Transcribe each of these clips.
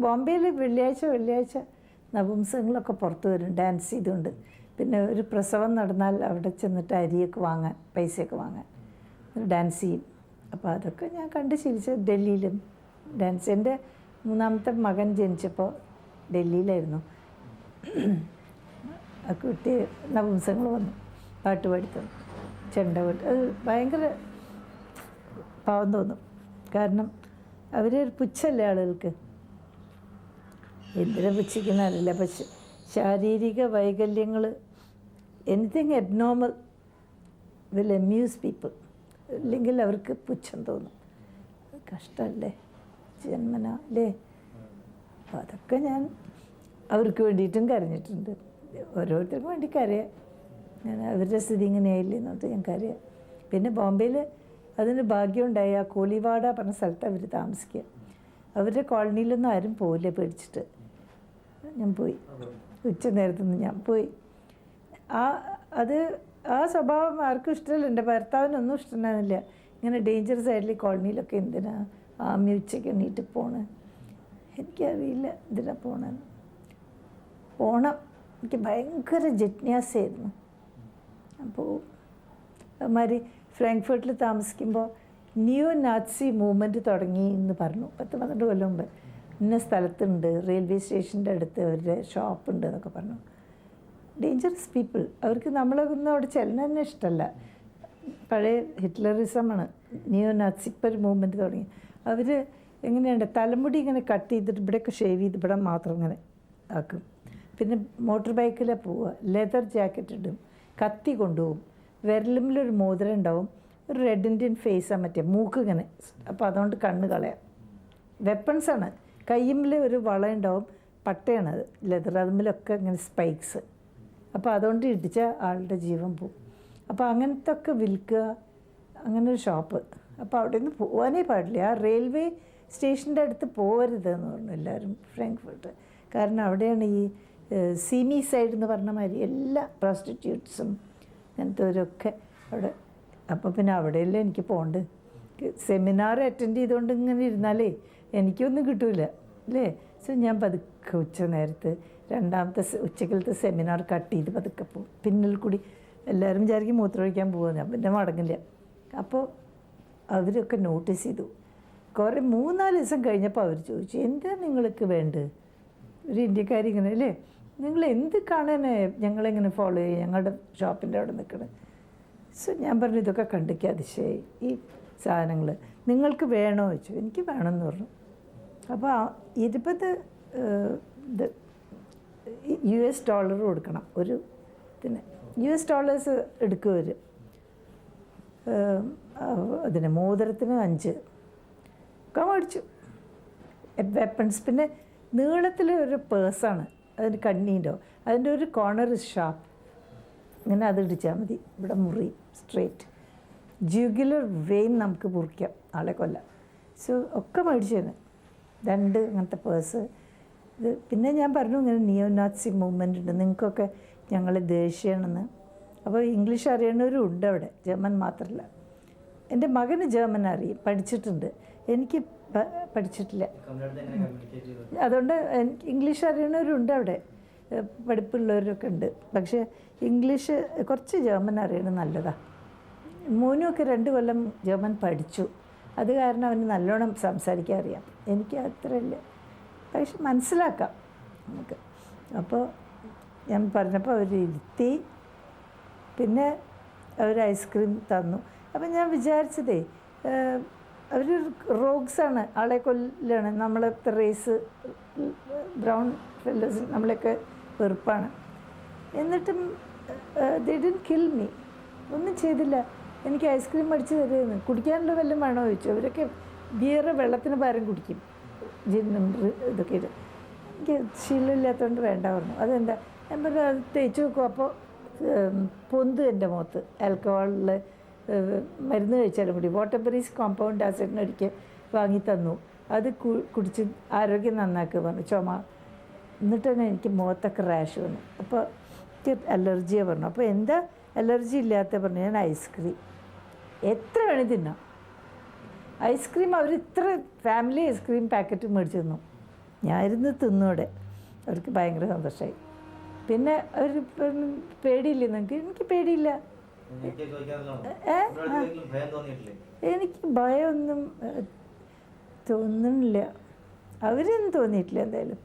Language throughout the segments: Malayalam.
ബോംബെയിൽ വെള്ളിയാഴ്ച നപുംസകങ്ങളൊക്കെ പുറത്ത് വരും ഡാൻസ് ചെയ്തുകൊണ്ട്. പിന്നെ ഒരു പ്രസവം നടന്നാൽ അവിടെ ചെന്നിട്ട് അരിയൊക്കെ വാങ്ങാൻ, പൈസയൊക്കെ വാങ്ങാൻ ഡാൻസ് ചെയ്യും. അപ്പോൾ അതൊക്കെ ഞാൻ കണ്ട് ശീലിച്ച. ഡൽഹിയിലും ഡാൻസ്. എൻ്റെ 3ാമത്തെ മകൻ ജനിച്ചപ്പോൾ ഡൽഹിയിലായിരുന്നു. ആ കുട്ടി നപുംസകങ്ങൾ വന്നു പാട്ട് പാടിത്തു, ചെണ്ട പാട്ട്. അത് ഭയങ്കര പാവം തോന്നും. കാരണം അവർ പുച്ഛല്ലേ ആളുകൾക്ക്. എന്തിനാ പുച്ഛിക്കുന്നതല്ല, പക്ഷെ ശാരീരിക വൈകല്യങ്ങൾ, anything abnormal will amuse people. അല്ലെങ്കിൽ അവർക്ക് പുച്ഛം തോന്നും. കഷ്ടമല്ലേ ജന്മന അല്ലേ? അപ്പോൾ അതൊക്കെ ഞാൻ അവർക്ക് വേണ്ടിയിട്ടും കരഞ്ഞിട്ടുണ്ട്. ഓരോരുത്തർക്കും വേണ്ടി കരയാം. ഞാൻ അവരുടെ സ്ഥിതി ഇങ്ങനെയായില്ലേ എന്നിട്ട് ഞാൻ കരയാം. പിന്നെ ബോംബെയിൽ അതിന് ഭാഗ്യമുണ്ടായി. ആ കോളിവാഡ പറഞ്ഞ സ്ഥലത്ത് അവർ താമസിക്കുക. അവരുടെ കോളനിയിലൊന്നും ആരും പോയില്ല പേടിച്ചിട്ട്. ഞാൻ പോയി, ഉച്ച നേരത്തുനിന്ന് ഞാൻ പോയി. ആ സ്വഭാവം ആർക്കും ഇഷ്ടമല്ല. എൻ്റെ ഭർത്താവിനൊന്നും ഇഷ്ടമുണ്ടായിരുന്നില്ല. ഇങ്ങനെ ഡേഞ്ചർ സൈഡിൽ കോളനിയിലൊക്കെ എന്തിനാ ആമി ഉച്ചയ്ക്ക് എണീറ്റ് പോണ്. എനിക്കറിയില്ല എന്തിനാ പോകണമെന്ന്. പോകണം, എനിക്ക് ഭയങ്കര ജിജ്ഞാസയായിരുന്നു. അപ്പോൾ അതുമാതിരി ഫ്രാങ്ക്ഫർട്ടിൽ താമസിക്കുമ്പോൾ ന്യൂ നാസി മൂവ്മെൻറ്റ് തുടങ്ങി എന്ന് പറഞ്ഞു. 10-12 കൊല്ലം മുമ്പ്. ഇന്ന സ്ഥലത്തുണ്ട്, റെയിൽവേ സ്റ്റേഷൻ്റെ അടുത്ത് അവരുടെ ഷോപ്പുണ്ട് എന്നൊക്കെ പറഞ്ഞു. Dangerous people. അവർക്ക് നമ്മളൊന്നും അവിടെ ചെല്ലാൻ തന്നെ ഇഷ്ടമല്ല. പഴയ ഹിറ്റ്ലറിസമാണ്. ന്യൂ നാസി ഇപ്പോൾ ഒരു മൂവ്മെൻറ്റ് തുടങ്ങി. അവർ എങ്ങനെയുണ്ട്, തലമുടി ഇങ്ങനെ കട്ട് ചെയ്തിട്ട് ഇവിടെയൊക്കെ ഷേവ് ചെയ്ത് ഇവിടെ മാത്രം ഇങ്ങനെ ആക്കും. പിന്നെ മോട്ടോർ ബൈക്കിലാണ് പോവുക. ലെതർ ജാക്കറ്റ് ഇടും, കത്തി കൊണ്ടുപോകും, വിരലിലൊരു മോതിരം ഉണ്ടാവും, ഒരു റെഡ് ഇന്ത്യൻ ഫേസാണ്, മറ്റേ മൂക്ക് ഇങ്ങനെ. അപ്പോൾ അതുകൊണ്ട് കണ്ണ് കളയാം. വെപ്പൺസാണ്. കയ്യുമ്മിൽ ഒരു വള ഉണ്ടാവും, പട്ടയാണത്, ലെതർ. അതുമ്മിലൊക്കെ ഇങ്ങനെ സ്പൈക്സ്. അപ്പോൾ അതുകൊണ്ട് ഇടിച്ച ആളുടെ ജീവൻ പോവും. അപ്പോൾ അങ്ങനത്തെ ഒക്കെ വിൽക്കുക, അങ്ങനെ ഒരു ഷോപ്പ്. അപ്പോൾ അവിടെ നിന്ന് പോകാനേ പാടില്ല. ആ റെയിൽവേ സ്റ്റേഷൻ്റെ അടുത്ത് പോകരുതെന്ന് പറഞ്ഞു എല്ലാവരും ഫ്രാങ്ക്ഫർട്ട്. കാരണം അവിടെയാണ് ഈ സീമി സൈഡ് എന്ന് പറഞ്ഞ മാതിരി എല്ലാ പ്രോസ്റ്റിറ്റ്യൂട്ട്സും അങ്ങനത്തെവരൊക്കെ അവിടെ. അപ്പോൾ പിന്നെ അവിടെയല്ലേ എനിക്ക് പോകേണ്ടത്. സെമിനാർ അറ്റൻഡ് ചെയ്തുകൊണ്ട് ഇങ്ങനെ ഇരുന്നാലേ എനിക്കൊന്നും കിട്ടൂല അല്ലേ. സോ ഞാൻ പതുക്കെ ഉച്ച നേരത്ത് 2ാമത്തെ ഉച്ചക്കലത്തെ സെമിനാർ കട്ട് ചെയ്ത് പതുക്കെ പോകും. പിന്നിൽ കൂടി എല്ലാവരും വിചാരിക്കും മൂത്രമൊഴിക്കാൻ പോകുക, ഞാൻ പിന്നെ മടങ്ങില്ല. അപ്പോൾ അവരൊക്കെ നോട്ടീസ് ചെയ്തു. കുറേ 3-4 ദിവസം കഴിഞ്ഞപ്പോൾ അവർ ചോദിച്ചു, എന്താ നിങ്ങൾക്ക് വേണ്ടത്? ഒരു ഇന്ത്യക്കാരി ഇങ്ങനെ അല്ലേ, നിങ്ങൾ എന്ത് കാണാനേ ഞങ്ങളെങ്ങനെ ഫോളോ ചെയ്യും, ഞങ്ങളുടെ ഷോപ്പിൻ്റെ അവിടെ നിൽക്കണത്. സോ ഞാൻ പറഞ്ഞു, ഇതൊക്കെ കണ്ടിക്കുക അതിശയായി ഈ സാധനങ്ങൾ, നിങ്ങൾക്ക് വേണോ ചോദിച്ചു. എനിക്ക് വേണമെന്ന് പറഞ്ഞു. അപ്പോൾ 20 US ഡോളർ കൊടുക്കണം ഒരു ഇതിന്. US ഡോളേഴ്സ് എടുക്കും അവർ. അതിന് മോതിരത്തിന് 5 ഒക്കെ മേടിച്ചു. വെപ്പൺസ്. പിന്നെ നീളത്തിലൊരു പേഴ്സാണ്, അതിന് കണ്ണീണ്ടോ, അതിൻ്റെ ഒരു കോർണർ ഷാർപ്പ്, ഇങ്ങനെ അത് ഇടിച്ചാൽ മതി. ഇവിടെ മുറി സ്ട്രേറ്റ്. ജുഗുലർ വെയിൻ നമുക്ക് മുറിക്കാം, ആളെ കൊല്ലാം. സോ ഒക്കെ മേടിച്ചേന് 2 അങ്ങനത്തെ പേഴ്സ്. ഇത് പിന്നെ ഞാൻ പറഞ്ഞു, ഇങ്ങനെ നിയോ നാസി മൂവ്മെൻ്റ് ഉണ്ട്, നിങ്ങൾക്കൊക്കെ ഞങ്ങൾ ദേഷ്യമാണെന്ന്. അപ്പോൾ ഇംഗ്ലീഷ് അറിയണവരും ഉണ്ട് അവിടെ, ജർമ്മൻ മാത്രമല്ല. എൻ്റെ മകന് ജർമ്മൻ അറിയും, പഠിച്ചിട്ടുണ്ട്. എനിക്ക് പഠിച്ചിട്ടില്ല. അതുകൊണ്ട് ഇംഗ്ലീഷ് അറിയണവരുണ്ട് അവിടെ, പഠിപ്പുള്ളവരൊക്കെ ഉണ്ട്. പക്ഷേ ഇംഗ്ലീഷ് കുറച്ച് ജർമ്മൻ അറിയണത് നല്ലതാണ്. മോനുമൊക്കെ 2 കൊല്ലം ജർമ്മൻ പഠിച്ചു. അത് കാരണം അവന് നല്ലോണം സംസാരിക്കാൻ അറിയാം. എനിക്ക് അത്രയില്ല, പക്ഷെ മനസ്സിലാക്കാം നമുക്ക്. അപ്പോൾ ഞാൻ പറഞ്ഞപ്പോൾ അവർ ഇരുത്തി, പിന്നെ അവർ ഐസ്ക്രീം തന്നു. അപ്പം ഞാൻ വിചാരിച്ചതേ, അവർ റോഗ്സാണ്, ആളെ കൊല്ലാണ്. നമ്മളത്തെ റേസ് ബ്രൗൺ ഫെല്ലേഴ്സ് നമ്മളെയൊക്കെ വെറുപ്പാണ്. എന്നിട്ടും ദേ ഡിഡ്ന്റ് കിൽ മീ, ഒന്നും ചെയ്തില്ല. എനിക്ക് ഐസ്ക്രീം അടിച്ച് തരുമെന്ന്. കുടിക്കാനുള്ള വല്ലതും വേണോ ചോദിച്ചു. അവരൊക്കെ ബിയറ് വെള്ളത്തിന് പകരം കുടിക്കും, ജിന്നും ഇതൊക്കെ ഇടും. എനിക്ക് ശീലമില്ലാത്തതുകൊണ്ട് വേണ്ട പറഞ്ഞു. അതെന്താ ഞാൻ പറഞ്ഞു, അത് തേച്ച് വെക്കും. അപ്പോൾ പൊന്ത് എൻ്റെ മുഖത്ത് ആൽക്കഹോളിൽ മരുന്ന് കഴിച്ചാലും കൂടി. വാട്ടർബെറീസ് കോമ്പൗണ്ട് ആസിഡിന് ഒരിക്കൽ വാങ്ങി തന്നു. അത് കുടിച്ച് ആരോഗ്യം നന്നാക്കുക പറഞ്ഞു, ചുമ. എന്നിട്ട് തന്നെ എനിക്ക് മുഖത്തൊക്കെ റാഷ് വന്നു. അപ്പോൾ എനിക്ക് അലർജിയാണ് പറഞ്ഞു. അപ്പോൾ എന്താ അലർജി ഇല്ലാത്ത പറഞ്ഞു. ഞാൻ ഐസ്ക്രീം എത്ര വേണേൽ തിന്നാം. ഐസ്ക്രീം അവർ ഇത്ര ഫാമിലി ഐസ്ക്രീം പാക്കറ്റ് മേടിച്ചു തന്നു. ഞാൻ ഇരുന്ന് തിന്നൂടെ. അവർക്ക് ഭയങ്കര സന്തോഷമായി. പിന്നെ അവർ പേടിയില്ലേ നിങ്ങൾക്ക്? എനിക്ക് പേടിയില്ല. എനിക്ക് ഭയമൊന്നും തോന്നുന്നില്ല. അവരൊന്നും തോന്നിയിട്ടില്ല എന്തായാലും.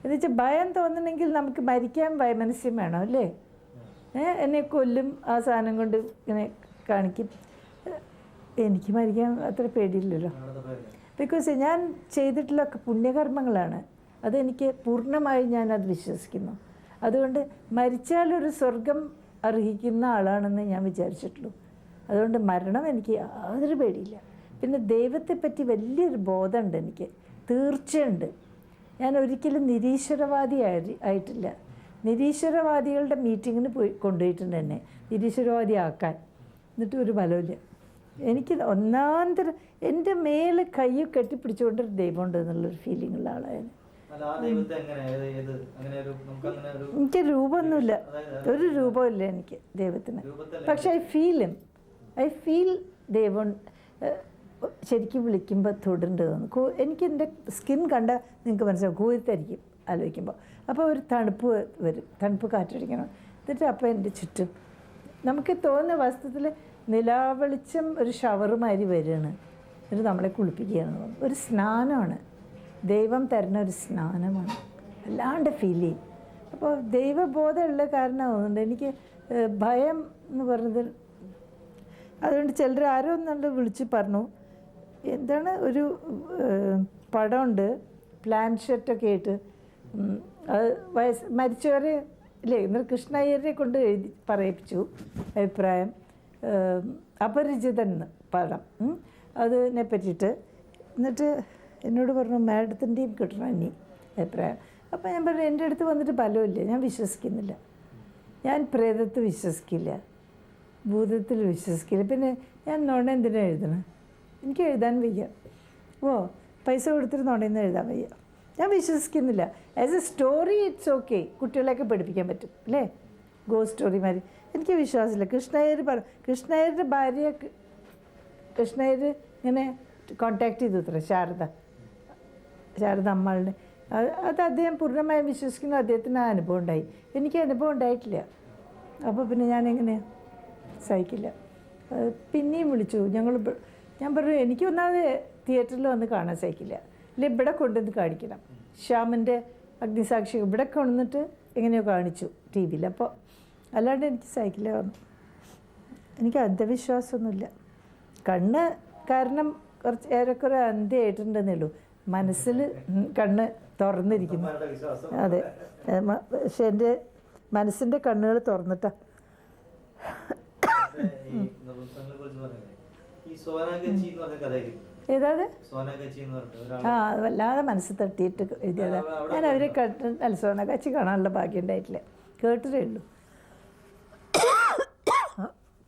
എന്ന് വെച്ചാൽ ഭയം തോന്നണമെങ്കിൽ നമുക്ക് മരിക്കാൻ വൈമനസ്യം വേണം അല്ലേ? എന്നെ കൊല്ലും ആ സാധനം കൊണ്ട് ഇങ്ങനെ കാണിക്കും. എനിക്ക് മരിക്കാൻ അത്ര പേടിയില്ലല്ലോ. ബിക്കോസ് ഞാൻ ചെയ്തിട്ടുള്ളൊക്കെ പുണ്യകർമ്മങ്ങളാണ്. അതെനിക്ക് പൂർണ്ണമായി ഞാനത് വിശ്വസിക്കുന്നു. അതുകൊണ്ട് മരിച്ചാലൊരു സ്വർഗം അർഹിക്കുന്ന ആളാണെന്ന് ഞാൻ വിചാരിച്ചിട്ടുള്ളൂ. അതുകൊണ്ട് മരണം എനിക്ക് യാതൊരു പേടിയില്ല. പിന്നെ ദൈവത്തെപ്പറ്റി വലിയൊരു ബോധമുണ്ട് എനിക്ക്, തീർച്ചയുണ്ട്. ഞാൻ ഒരിക്കലും നിരീശ്വരവാദി ആയിട്ടില്ല. നിരീശ്വരവാദികളുടെ മീറ്റിങ്ങിന് കൊണ്ടുപോയിട്ടുണ്ട് എന്നെ, നിരീശ്വരവാദി ആക്കാൻ. എന്നിട്ട് ഒരു ഫലമില്ല. എനിക്ക് ഒന്നാന്തരം എൻ്റെ മേലെ കൈ കെട്ടിപ്പിടിച്ചുകൊണ്ടൊരു ദൈവമുണ്ട് എന്നുള്ളൊരു ഫീലിംഗ് ഉള്ള ആളാണ്. എനിക്ക് രൂപമൊന്നുമില്ല, ഒരു രൂപമില്ല എനിക്ക് ദൈവത്തിന്. പക്ഷെ ഐ ഫീൽ ദൈവം ശരിക്കും വിളിക്കുമ്പോൾ തൊടുണ്ട് തോന്നുന്നു. എനിക്ക് എൻ്റെ സ്കിൻ കണ്ടാൽ നിങ്ങൾക്ക് മനസ്സിലാവും, കൂരിത്തായിരിക്കും ആലോചിക്കുമ്പോൾ. അപ്പോൾ ഒരു തണുപ്പ് വരും, തണുപ്പ് കാറ്റടിക്കണം. എന്നിട്ട് അപ്പോൾ എൻ്റെ ചുറ്റും നമുക്ക് തോന്നുന്ന വസ്തുത്തിൽ നിലാവെളിച്ചം ഒരു ഷവറുമാതിരി വരികയാണ്. എന്നിട്ട് നമ്മളെ കുളിപ്പിക്കുകയാണ്. ഒരു സ്നാനമാണ്, ദൈവം തരുന്ന ഒരു സ്നാനമാണ്, അല്ലാണ്ട് ഫീൽ ചെയ്യും. അപ്പോൾ ദൈവബോധമുള്ള കാരണമാകുന്നുണ്ട് എനിക്ക് ഭയം എന്ന് പറയുന്നത്. അതുകൊണ്ട് ചിലർ ആരോ ഒന്നുകൊണ്ട് വിളിച്ച് പറഞ്ഞു, എന്താണ് ഒരു പടമുണ്ട് പ്ലാൻഷെറ്റൊക്കെ ആയിട്ട്, അത് മരിച്ചവരെ ഇല്ലേ, ഇന്നലെ കൃഷ്ണ അയ്യരെ കൊണ്ട് എഴുതി പറയിപ്പിച്ചു അഭിപ്രായം. അപരിചിതൻ പടം, അതിനെ പറ്റിയിട്ട്. എന്നിട്ട് എന്നോട് പറഞ്ഞു മാഡത്തിൻ്റെയും കിട്ടണം ഇനി അഭിപ്രായം. അപ്പോൾ ഞാൻ പറഞ്ഞു എൻ്റെ അടുത്ത് വന്നിട്ട് ഫലമില്ല, ഞാൻ വിശ്വസിക്കുന്നില്ല. ഞാൻ പ്രേതത്തെ വിശ്വസിക്കില്ല, ഭൂതത്തിൽ വിശ്വസിക്കില്ല. പിന്നെ ഞാൻ നുണ എന്തിനാണ് എഴുതണം? എനിക്ക് എഴുതാൻ വയ്യ. പൈസ കൊടുത്തിട്ട് നുണയെന്ന് എഴുതാൻ വയ്യ. ഞാൻ വിശ്വസിക്കുന്നില്ല. As A story it's okay, കുട്ടികളെയൊക്കെ പഠിപ്പിക്കാൻ പറ്റും അല്ലേ, ഗോസ്റ്റ് സ്റ്റോറിമാർ. എനിക്ക് വിശ്വാസമില്ല. കൃഷ്ണയ്യരുടെ ഭാര്യ കൃഷ്ണയ്യർ ഇങ്ങനെ കോണ്ടാക്ട് ചെയ്തു അത്ര ശാരദ അമ്മളുടെ. അത് അദ്ദേഹം പൂർണ്ണമായും വിശ്വസിക്കുന്നു. അദ്ദേഹത്തിന് ആ അനുഭവം ഉണ്ടായി, എനിക്ക് അനുഭവം ഉണ്ടായിട്ടില്ല. അപ്പോൾ പിന്നെ ഞാനെങ്ങനെയാണ് സഹിക്കില്ല. പിന്നെയും വിളിച്ചു ഞാൻ പറഞ്ഞു എനിക്ക് ഒന്നാമത് തിയേറ്ററിൽ വന്ന് കാണാൻ സഹിക്കില്ല, ഇല്ല ഇവിടെ കൊണ്ടുവന്ന് കാണിക്കണം. ശ്യാമിൻ്റെ അഗ്നിസാക്ഷി ഇവിടെ കൊണ്ടുവന്നിട്ട് എങ്ങനെയോ കാണിച്ചു ടി വിയിൽ. അപ്പോൾ അല്ലാണ്ട് എനിക്ക് സഹിക്കില്ല പറഞ്ഞു. എനിക്ക് അന്ധവിശ്വാസമൊന്നുമില്ല. കണ്ണ് കാരണം കുറച്ച് ഏറെക്കുറെ അന്ത്യമായിട്ടുണ്ടെന്നേ ഉള്ളൂ, മനസ്സിൽ കണ്ണ് തുറന്നിരിക്കുന്നു. അതെ, പക്ഷെ എൻ്റെ മനസ്സിൻ്റെ കണ്ണുകൾ തുറന്നിട്ടാ. ഏതാത്? അത് വല്ലാതെ മനസ്സ് തട്ടിയിട്ട് എഴുതിയതാ. ഞാൻ അവരെ അല്ല സോന കച്ചി കാണാനുള്ള ഭാഗ്യം ഉണ്ടായിട്ടില്ല, കേട്ടിട്ടേ ഉള്ളൂ.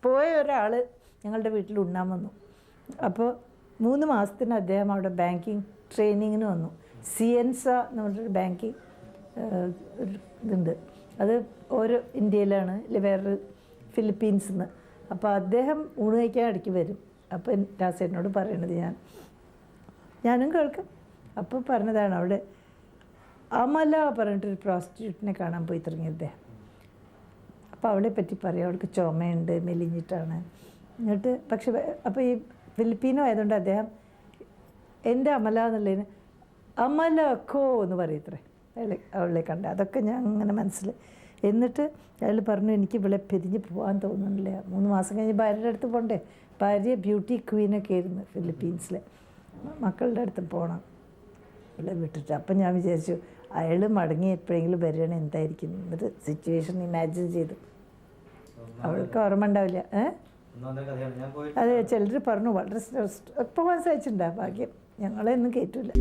പോയ ഒരാൾ ഞങ്ങളുടെ വീട്ടിൽ ഉണ്ണാൻ വന്നു. അപ്പോൾ 3 മാസത്തിന് അദ്ദേഹം അവിടെ ബാങ്കിങ് ട്രെയിനിങ്ങിന് വന്നു. സിയൻസ എന്ന് പറഞ്ഞൊരു ബാങ്കിങ് ഇതുണ്ട്, അത് ഓരോ ഇന്ത്യയിലാണ്, ഇല്ല വേറൊരു ഫിലിപ്പീൻസിൽ നിന്ന്. അപ്പോൾ അദ്ദേഹം ഊണ് കഴിക്കാൻ ഇടയ്ക്ക് വരും. അപ്പോൾ രാസേനോട് പറയണത് ഞാനും കേൾക്കും. അപ്പോൾ പറഞ്ഞതാണ് അവിടെ അമല പറഞ്ഞിട്ടൊരു പ്രോസ്റ്റിറ്റ്യൂട്ടിനെ കാണാൻ പോയി തുടങ്ങി അദ്ദേഹം. അപ്പോൾ അവളെ പറ്റി പറയും, അവൾക്ക് ചുമയുണ്ട്, മെലിഞ്ഞിട്ടാണ്. എന്നിട്ട് പക്ഷെ അപ്പോൾ ഈ ഫിലിപ്പീനോ ആയതുകൊണ്ട് അദ്ദേഹം എൻ്റെ അമല എന്നുള്ളതിന് അമല ഖോ എന്ന് പറയത്രേ അവളെ കണ്ട. അതൊക്കെ ഞാൻ അങ്ങനെ മനസ്സിൽ. എന്നിട്ട് അയാൾ പറഞ്ഞു എനിക്ക് ഇവിടെ പിരിഞ്ഞ് പോകാൻ തോന്നുന്നില്ല. 3 മാസം കഴിഞ്ഞ് ഭാര്യയുടെ അടുത്ത് പോകണ്ടേ. ഭാര്യ ബ്യൂട്ടി ക്വീനൊക്കെ ആയിരുന്നു ഫിലിപ്പീൻസിലെ. മക്കളുടെ അടുത്ത് പോകണം ഇവിടെ വിട്ടിട്ട്. അപ്പം ഞാൻ വിചാരിച്ചു അയാൾ മടങ്ങി എപ്പോഴെങ്കിലും വരികയാണെങ്കിൽ എന്തായിരിക്കും. എന്നിട്ട് സിറ്റുവേഷൻ ഇമാജിൻ ചെയ്തു. അവൾക്ക് ഓർമ്മ ഉണ്ടാവില്ല. അതെ, ചിലർ പറഞ്ഞു വളരെ പോകാൻ സാധിച്ചിട്ടുണ്ടാ ഭാഗ്യം, ഞങ്ങളെ ഒന്നും കയറ്റില്ല.